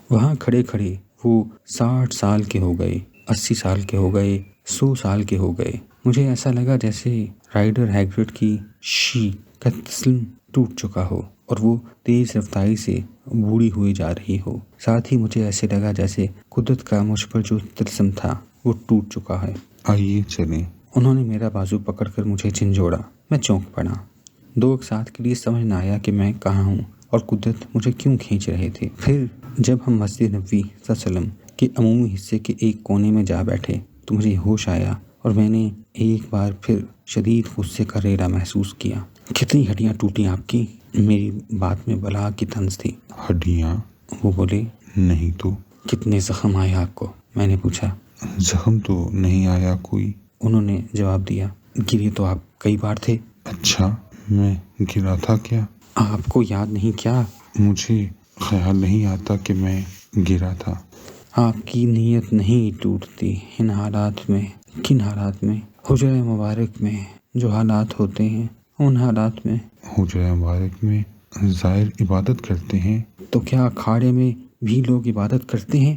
وہاں کھڑے کھڑے وہ 60 سال کے ہو گئے، 80 سال کے ہو گئے، 100 سال کے ہو گئے۔ مجھے ایسا لگا جیسے رائڈر ہیگرڈ کی شی کا تسلسل ٹوٹ چکا ہو اور وہ تیز رفتاری سے بوڑھی ہوئی جا رہی ہو۔ ساتھ ہی مجھے ایسے لگا جیسے قدرت کا مجھ پر جو تلسم تھا وہ ٹوٹ چکا ہے۔ آئیے چلیں۔ انہوں نے میرا بازو پکڑ کر مجھے جھنجھوڑا۔ میں چونک پڑا۔ 2 ساتھ کے لیے سمجھ نہ آیا کہ میں کہاں ہوں اور قدرت مجھے کیوں کھینچ رہے تھے۔ پھر جب ہم مسجد نبوی صلی اللہ علیہ وسلم کے عمومی حصے کے ایک کونے میں جا بیٹھے تو مجھے ہوش آیا اور میں نے ایک بار پھر شدید غصے کا ریلا محسوس کیا۔ کتنی ہڈیاں ٹوٹی آپ کی؟ میری بات میں بلا کی طنز تھی۔ ہڈیاں؟ وہ بولے۔ نہیں تو۔ کتنے زخم آئے آپ کو؟ میں نے پوچھا۔ زخم تو نہیں آیا کوئی۔ انہوں نے جواب دیا۔ گرے تو آپ کئی بار تھے۔ اچھا، میں گرا تھا کیا؟ آپ کو یاد نہیں کیا؟ مجھے خیال نہیں آتا کہ میں گرا تھا۔ آپ کی نیت نہیں ٹوٹتی ان حالات میں۔ کن حالات میں؟ حجرہ مبارک میں جو حالات ہوتے ہیں ان حالات میں۔ حجرہ مبارک میں زائر عبادت کرتے ہیں۔ تو کیا اکھاڑے میں بھی لوگ عبادت کرتے ہیں؟